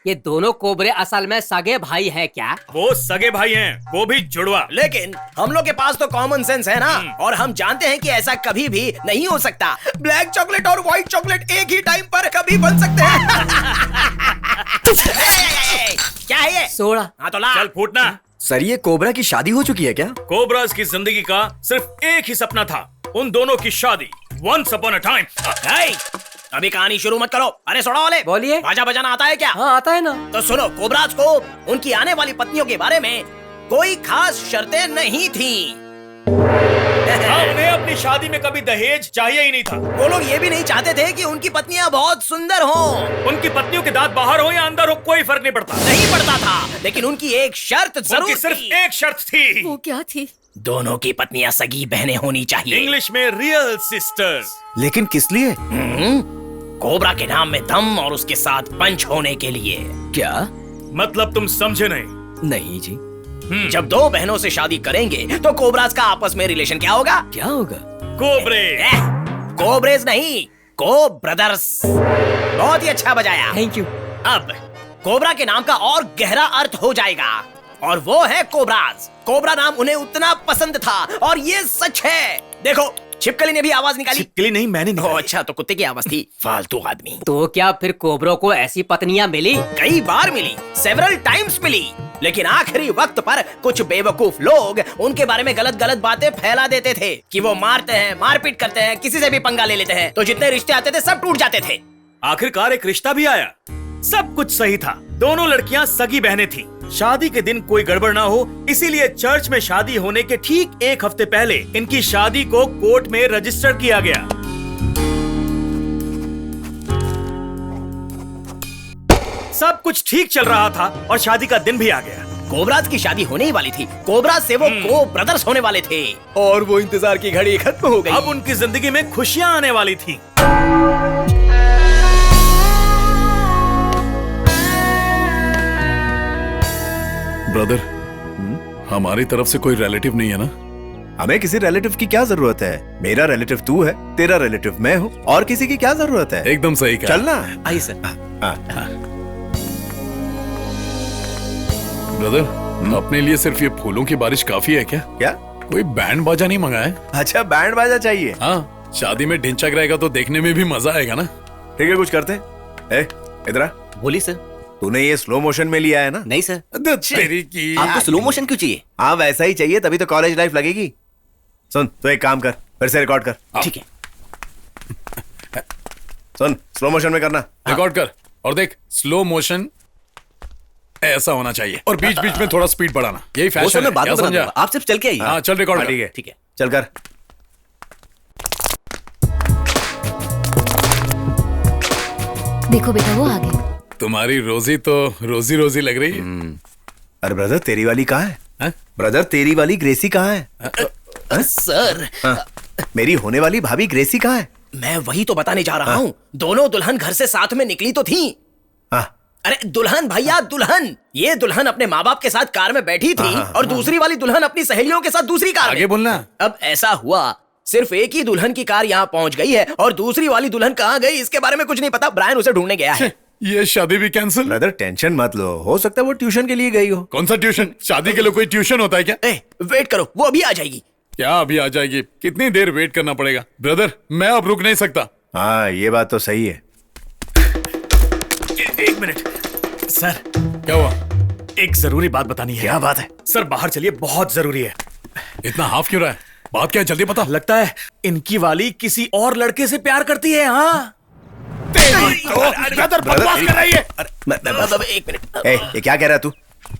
ये दोनों कोबरे असल में सगे भाई है क्या? वो सगे भाई हैं, वो भी जुड़वा। लेकिन हम लोग के पास तो कॉमन सेंस है ना, और हम जानते हैं कि ऐसा कभी भी नहीं हो सकता। ब्लैक चॉकलेट और व्हाइट चॉकलेट एक ही टाइम पर कभी बन सकते हैं। क्या है ये? सोडा। हाँ तो ला। चल फूटना। सर ये कोबरा की शादी हो चुकी है क्या? कोबराज की जिंदगी का सिर्फ एक ही सपना था, उन दोनों की शादी। Once upon a time. अभी कहानी शुरू मत करो। अरे सोडा वाले, बोलिए। बाजा बजाना आता है क्या? हाँ आता है ना। तो सुनो, कोबराज को उनकी आने वाली पत्नियों के बारे में कोई खास शर्तें नहीं थी। उन्हें अपनी शादी में कभी दहेज चाहिए ही नहीं था। वो लोग ये भी नहीं चाहते थे कि उनकी पत्नियां बहुत सुंदर हों। उनकी पत्नियों के दांत बाहर हो या अंदर हो, कोई फर्क नहीं पड़ता। नहीं पड़ता था, लेकिन उनकी एक शर्त जरूर उनकी सिर्फ थी। एक शर्त थी। वो क्या थी? दोनों की पत्नियां सगी बहनें होनी चाहिए। इंग्लिश में रियल सिस्टर्स। लेकिन किस लिए? कोबरा के नाम में दम और उसके साथ पंच होने के लिए। क्या? मतलब तुम समझे नहीं? नहीं जी। जब दो बहनों से शादी करेंगे तो कोबराज का आपस में रिलेशन क्या होगा? क्या होगा? कोबरे। कोबरेज नहीं, को ब्रदर्स। बहुत ही अच्छा बजाया। Thank you. अब कोबरा के नाम का और गहरा अर्थ हो जाएगा, और वो है कोबराज। कोबरा नाम उन्हें उतना पसंद था, और ये सच है। देखो, छिपकली ने भी आवाज निकाली। छिपकली नहीं, मैंने ओह अच्छा, तो कुत्ते की आवाज थी। फालतू आदमी। तो क्या फिर कोबरों को ऐसी पत्नियां मिली? कई बार मिली, सेवरल टाइम्स मिली, लेकिन आखिरी वक्त पर कुछ बेवकूफ लोग उनके बारे में गलत गलत बातें फैला देते थे कि वो मारते हैं, मारपीट करते हैं, किसी से भी पंगा ले लेते हैं। तो जितने रिश्ते आते थे सब टूट जाते थे। आखिरकार एक रिश्ता भी आया। सब कुछ सही था, दोनों लड़कियां सगी बहनें थी। शादी के दिन कोई गड़बड़ ना हो, इसीलिए चर्च में शादी होने के ठीक एक हफ्ते पहले इनकी शादी को कोर्ट में रजिस्टर किया गया। सब कुछ ठीक चल रहा था और शादी का दिन भी आ गया। कोबराज की शादी होने ही वाली थी। कोबराज से वो को ब्रदर्स होने वाले थे, और वो इंतजार की घड़ी खत्म हो गई। अब उनकी जिंदगी में खुशियां आने वाली थी। ब्रदर, हमारी तरफ से कोई रिलेटिव नहीं है ना? हमें किसी रिलेटिव की क्या जरूरत है? मेरा रिलेटिव तू है, तेरा रिलेटिव मैं हूँ, और किसी की क्या जरूरत है? एकदम सही कहा। चलना। आई सर। ब्रदर, अपने लिए सिर्फ ये फूलों की बारिश काफी है क्या? क्या? कोई बैंड बाजा नहीं मंगाया? अच्छा, बैंड बाजा चाहिए? हाँ, शादी में ढिंचक रहेगा तो देखने में भी मजा आएगा ना। ठीक है, कुछ करते हैं। इधर आ। बोलिए सर। तूने ये स्लो मोशन में लिया है ना? नहीं सर। तेरी की। आपको स्लो मोशन क्यों चाहिए? हाँ, वैसा ही चाहिए, तभी तो कॉलेज लाइफ लगेगी। सुन, तो एक काम कर, फिर से रिकॉर्ड कर। ठीक है। सुन, स्लो मोशन में करना। रिकॉर्ड कर और देख, स्लो मोशन ऐसा होना चाहिए और बीच बीच में थोड़ा स्पीड बढ़ाना। यही वो सर फैशन मैं है, बाद क्या में बता समझा? दूंगा। आप सिर्फ चल के आइए। हाँ चल, रिकॉर्ड कर। ठीक है, ठीक है। चल कर। देखो बेटा, वो आ गए। तुम्हारी रोजी तो रोजी रोजी लग रही है। अरे ब्रदर, तेरी वाली कहाँ है? हाँ? ब्रदर, तेरी वाली ग्रेसी कहाँ है? सर, मेरी होने वाली भाभी ग्रेसी कहाँ है? मैं वही तो बताने जा रहा हूँ। दोनों दुल्हन घर से साथ में निकली तो थी। हाँ। अरे दुल्हन भैया, दुल्हन। ये दुल्हन अपने माँ बाप के साथ कार में बैठी थी, और दूसरी वाली दुल्हन अपनी सहेलियों के साथ दूसरी कार आगे में। बोलना। अब ऐसा हुआ, सिर्फ एक ही दुल्हन की कार यहाँ पहुँच गई है, और दूसरी वाली दुल्हन कहाँ गई इसके बारे में कुछ नहीं पता। ब्रायन उसे ढूंढने गया है। ये शादी भी कैंसिल? ब्रदर, टेंशन मत लो, हो सकता है वो ट्यूशन के लिए गई हो। कौन सा ट्यूशन? शादी के लिए कोई ट्यूशन होता है क्या? वेट करो, वो अभी आ जाएगी। क्या अभी आ जाएगी? कितनी देर वेट करना पड़ेगा? ब्रदर, मैं अब रुक नहीं सकता। हाँ, ये बात तो सही है। एक मिनट सर, क्या हुआ? एक जरूरी बात बतानी है। क्या बात है? सर बाहर चलिए, बहुत जरूरी है। इतना हाफ क्यों रहा है? बात क्या है, जल्दी बता। लगता है इनकी वाली किसी और लड़के से प्यार करती है। हाँ, ब्रदर बकवास कर रही है। एक मिनट। ये क्या कह रहा है तू?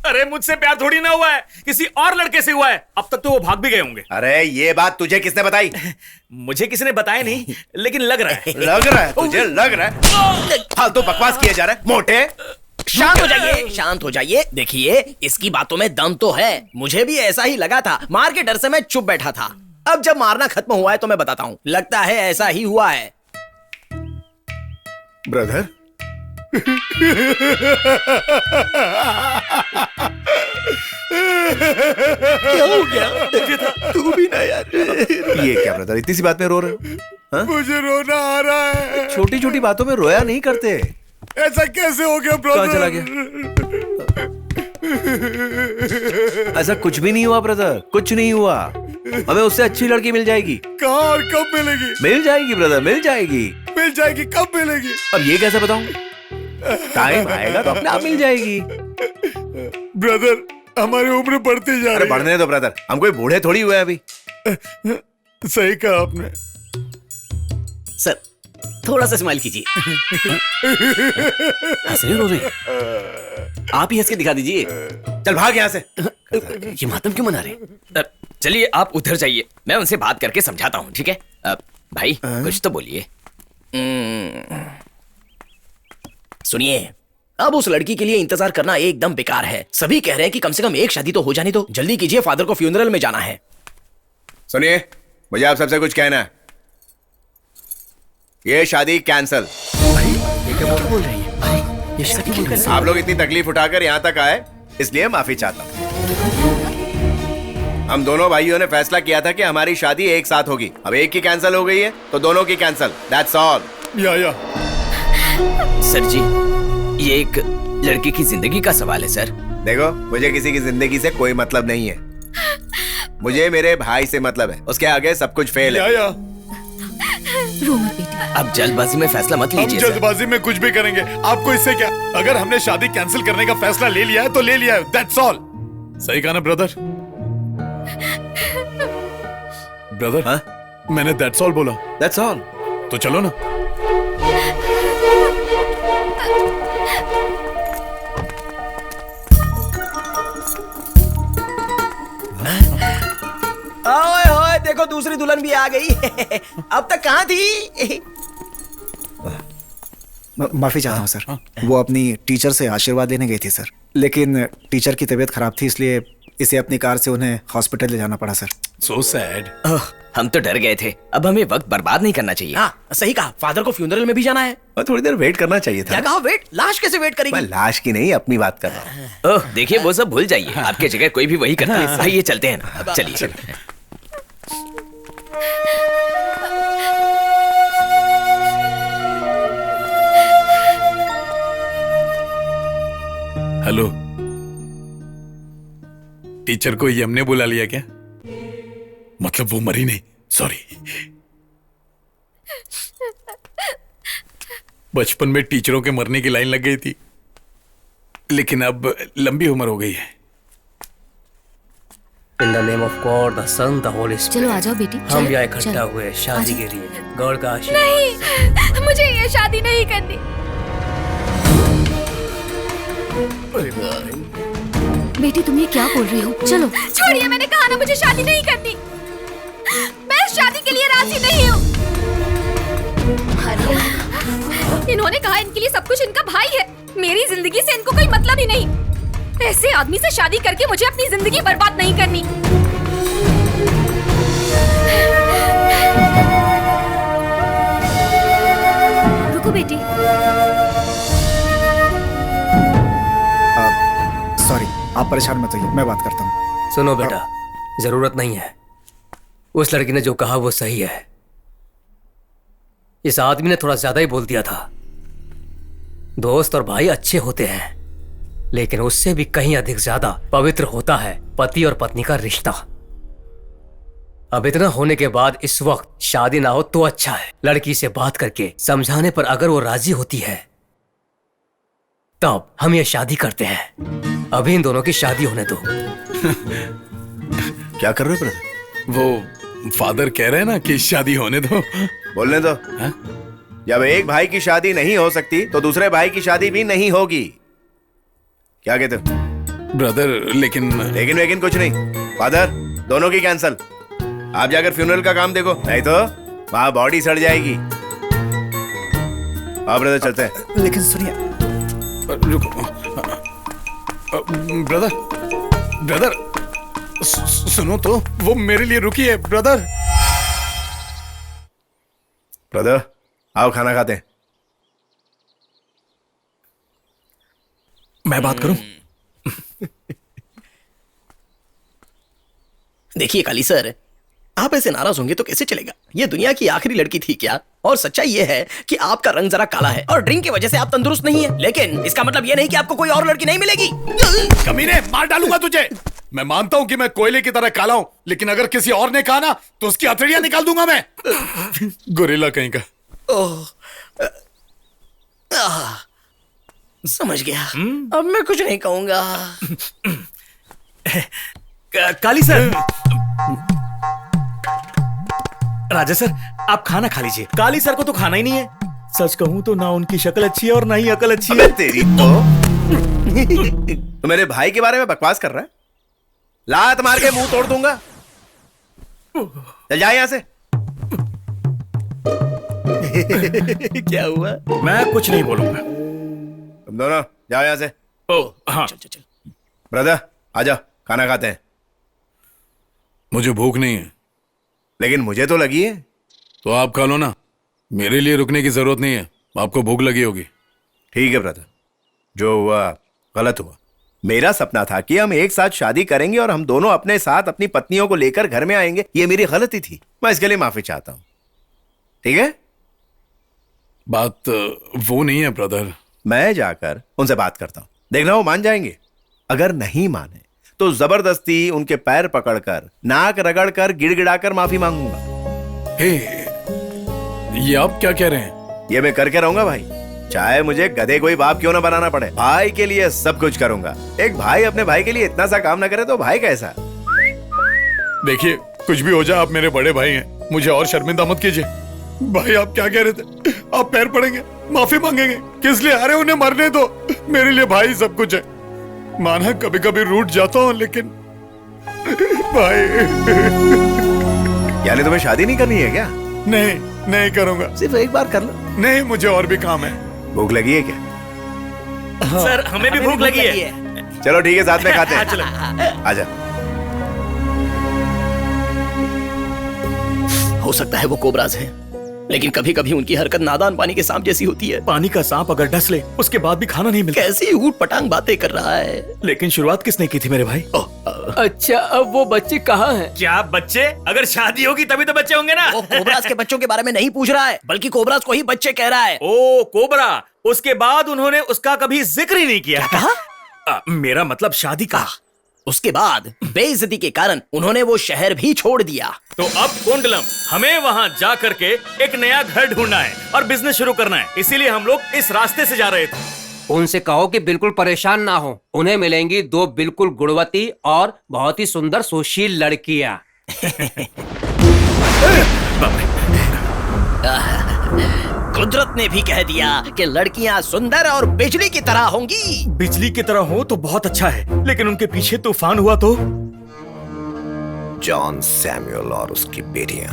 अरे मुझसे प्यार थोड़ी ना हुआ है, किसी और लड़के से हुआ है। अब तक तो वो भाग भी गए होंगे। अरे ये बात तुझे किसने बताई? मुझे किसी ने बताया नहीं, लेकिन लग रहा है। लग रहा है तुझे? लग रहा है? फालतू बकवास किए जा रहा है मोटे। शांत हो जाइए, शांत हो जाइए। देखिए, इसकी बातों में दम तो है। मुझे भी ऐसा ही लगा था। मार के डर से मैं चुप बैठा था। अब जब मारना खत्म हुआ है तो मैं बताता हूँ। लगता है ऐसा ही हुआ है। ब्रदर, क्या हो गया? तू भी ना यार। ये क्या ब्रदर, इतनी सी बात में रो रहे हो? मुझे रोना आ रहा है। छोटी छोटी बातों में रोया नहीं करते। ऐसा कैसे हो गया ब्रदर? कहाँ चला गया? ऐसा कुछ भी नहीं हुआ ब्रदर, कुछ नहीं हुआ। हमें उससे अच्छी लड़की मिल जाएगी। कहाँ और कब मिलेगी? मिल जाएगी ब्रदर, मिल जाएगी। मिल जाएगी, कब मिलेगी? अब ये कैसे बताऊं? टाइम आएगा तो अपने आप मिल जाएगी। ब्रदर, हमारी उम्र बढ़ती जा अरे रही है। बढ़ने दो ब्रदर, हम कोई बूढ़े थोड़ी हुए अभी। सही कहा आपने। सर थोड़ा सा स्माइल कीजिए। ऐसे नहीं रो रहे, आप ही हंस के दिखा दीजिए। चल भाग यहाँ से। ये मातम क्यों मना रहे? चलिए आप उधर जाइए, मैं उनसे बात करके समझाता हूँ, ठीक है? भाई कुछ तो बोलिए। सुनिए, अब उस लड़की के लिए इंतजार करना एकदम बेकार है। सभी कह रहे हैं कि कम से कम एक शादी तो हो जाने दो। जल्दी कीजिए, फादर को फ्यूनरल में जाना है। सुनिए, मुझे आप सबसे कुछ कहना है। ये शादी कैंसल। बोल रही है ये शादी बोल रही है। आप लोग इतनी तकलीफ उठाकर यहाँ तक आए, इसलिए माफी चाहता हूँ। हम दोनों भाइयों ने फैसला किया था कि हमारी शादी एक साथ होगी। अब एक की कैंसिल हो गई है तो दोनों की कैंसिल। That's all. या सर जी, ये एक लड़की की जिंदगी का सवाल है सर। देखो, मुझे किसी की जिंदगी से कोई मतलब नहीं है। मुझे मेरे भाई से मतलब है, उसके आगे सब कुछ फेल है। या रो मत बेटी। अब जल्दबाजी में फैसला मत हम लीजिए सर। जल्दबाजी में कुछ भी करेंगे, आपको इससे क्या? अगर हमने शादी कैंसिल करने का फैसला ले लिया है तो ले लिया है, दैट्स ऑल। सही कहा ना ब्रदर? ब्रदर, हाँ? मैंने दैट्स ऑल बोला। That's all. तो चलो ना। ओए होए, देखो दूसरी दुल्हन भी आ गई। अब तक कहाँ थी? माफी चाहता हूँ सर, वो अपनी टीचर से आशीर्वाद लेने गई थी सर, लेकिन टीचर की तबीयत खराब थी, इसलिए इसे अपनी कार से उन्हें हॉस्पिटल ले जाना पड़ा सर। So sad. हम तो डर गए थे। अब हमें वक्त बर्बाद नहीं करना चाहिए। हाँ सही कहा, फादर को फ्यूनरल में भी जाना है। और थोड़ी देर वेट करना चाहिए था। क्या कहा? वेट? लाश कैसे वेट मैं करेगी? लाश की नहीं, अपनी बात कर रहा हूँ। ओह देखिए, वो सब भूल जाइए। आपके जगह कोई भी वही करता है। आइए चलते हैं ना। चलिए। हेलो, टीचर को ये हमने बुला लिया क्या? मतलब वो मरी नहीं, सॉरी। बचपन में टीचरों के मरने की लाइन लग गई थी, लेकिन अब लंबी उम्र हो गई है। In the name of God, the son, the holy चलो स्पिरिट। आ जाओ बेटी। हम चलो, यहाँ इकट्ठा चलो। हुए शादी के लिए। गॉड का आशीर्वाद। नहीं, मुझे ये शादी नहीं करनी। बेटी तुम ये क्या बोल रही हो? चलो छोड़िए, मैंने कहा ना मुझे शादी नहीं करनी। मैं शादी के लिए राजी नहीं हूँ। इन्होंने कहा इनके लिए सब कुछ इनका भाई है। मेरी जिंदगी से इनको कोई मतलब ही नहीं। ऐसे आदमी से शादी करके मुझे अपनी जिंदगी बर्बाद नहीं करनी। रुको बेटी। सॉरी, आप परेशान मत होइए, मैं बात करता हूँ। सुनो बेटा, जरूरत नहीं है। उस लड़की ने जो कहा वो सही है। इस आदमी ने थोड़ा ज्यादा ही बोल दिया था। दोस्त और भाई अच्छे होते हैं, लेकिन उससे भी कहीं अधिक ज्यादा पवित्र होता है पति और पत्नी का रिश्ता। अब इतना होने के बाद इस वक्त शादी ना हो तो अच्छा है। लड़की से बात करके समझाने पर अगर वो राजी होती है तब हम ये शादी करते हैं। अभी इन दोनों की शादी होने दो। क्या कर रहे हो ब्रदर? वो फादर कह रहे हैं ना कि शादी होने दो। बोलने दो। जब एक भाई की शादी नहीं हो सकती तो दूसरे भाई की शादी भी नहीं होगी। क्या कहते हो ब्रदर? लेकिन लेकिन कुछ नहीं। फादर, दोनों की कैंसल। आप जाकर फ्यूनरल का काम देखो, नहीं तो वहां बॉडी सड़ जाएगी। आप ब्रदर चलते हैं। लेकिन सुनिए, रुको ब्रदर, ब्रदर सुनो तो, वो मेरे लिए रुकी है। ब्रदर, ब्रदर आओ खाना खाते हैं। मैं बात करूं? देखिए काली सर, आप ऐसे नाराज होंगे तो कैसे चलेगा? ये दुनिया की आखिरी लड़की थी क्या? और सच्चाई ये है कि आपका रंग जरा काला है और ड्रिंक की वजह से आप तंदुरुस्त नहीं है, लेकिन इसका मतलब ये नहीं कि आपको कोई और लड़की नहीं मिलेगी। कमीने, मार डालूंगा तुझे। मैं मानता हूं कि मैं कोयले की तरह काला हूं, लेकिन अगर किसी और ने कहा ना तो उसकी हथेलियां निकाल दूंगा मैं। गोरिल्ला कहीं का। समझ गया। अब मैं कुछ नहीं कहूंगा। काली सर, राजा सर, आप खाना खा लीजिए। काली सर को तो खाना ही नहीं है। सच कहूं तो ना उनकी शक्ल अच्छी है और ना ही अकल अच्छी है। तेरी तो मेरे भाई के बारे में बकवास कर रहा है? लात मार के मुंह तोड़ दूंगा। चल जा यहां से। क्या हुआ? मैं कुछ नहीं बोलूंगा। तुम दोनों जाओ यहां से। ओ हाँ, चल चल चल। ब्रदर आजा, खाना खाते हैं। मुझे भूख नहीं है। लेकिन मुझे तो लगी है। तो आप खा लो ना, मेरे लिए रुकने की जरूरत नहीं है। आपको भूख लगी होगी। ठीक है ब्रदर, जो हुआ गलत हुआ। मेरा सपना था कि हम एक साथ शादी करेंगे और हम दोनों अपने साथ अपनी पत्नियों को लेकर घर में आएंगे। ये मेरी गलती थी, मैं इसके लिए माफी चाहता हूं। ठीक है? बात वो नहीं है ब्रदर। मैं जाकर उनसे बात करता हूं, देखना वो मान जाएंगे। अगर नहीं माने तो जबरदस्ती उनके पैर पकड़कर, नाक रगड़कर, गिड़गिड़ाकर माफी मांगूंगा। हे, ये आप क्या कह रहे हैं? ये मैं करके रहूंगा भाई, चाहे मुझे गधे कोई बाप क्यों ना बनाना पड़े। भाई के लिए सब कुछ करूंगा। एक भाई अपने भाई के लिए इतना सा काम ना करे तो भाई कैसा? देखिए, कुछ भी हो जाए, आप मेरे बड़े भाई हैं, मुझे और शर्मिंदा मत कीजिए। भाई आप क्या कह रहे थे? आप पैर पड़ेंगे, माफी मांगेंगे? किस लिए? अरे उन्हें मरने दो। मेरे लिए भाई सब कुछ है। माना कभी कभी रूठ जाता हूं, लेकिन भाई। यानी तुम्हें शादी नहीं करनी है क्या? नहीं, नहीं करूंगा। सिर्फ एक बार कर लो। नहीं, मुझे और भी काम है। भूख लगी है क्या? सर हमें भी भूख लगी है। चलो ठीक है, साथ में खाते हैं। चलो। आजा। हो सकता है वो कोबराज है, लेकिन कभी कभी उनकी हरकत नादान पानी के सांप जैसी होती है। पानी का सांप अगर डस ले उसके बाद भी खाना नहीं मिलता। कैसी ऊट पटांग बातें कर रहा है। लेकिन शुरुआत किसने की थी मेरे भाई? अच्छा, अब वो बच्चे कहाँ हैं? क्या बच्चे? अगर शादी होगी तभी तो बच्चे होंगे ना। वो कोबराज के बच्चों के बारे में नहीं पूछ रहा है, बल्कि कोबराज को ही बच्चे कह रहा है। ओ कोबरा, उसके बाद उन्होंने उसका कभी जिक्र ही नहीं किया। मेरा मतलब शादी का। उसके बाद बेइज्जती के कारण उन्होंने वो शहर भी छोड़ दिया। तो अब कुंडलम, हमें वहाँ जा करके एक नया घर ढूंढना है और बिजनेस शुरू करना है। इसीलिए हम लोग इस रास्ते से जा रहे थे। उनसे कहो कि बिल्कुल परेशान ना हो। उन्हें मिलेंगी 2 बिल्कुल गुणवती और बहुत ही सुंदर सुशील लड़कियां। कुदरत ने भी कह दिया कि लड़कियां सुंदर और बिजली की तरह होंगी। बिजली की तरह हो तो बहुत अच्छा है, लेकिन उनके पीछे तूफान हुआ तो? जॉन सैमुअल और उसकी बेटियां।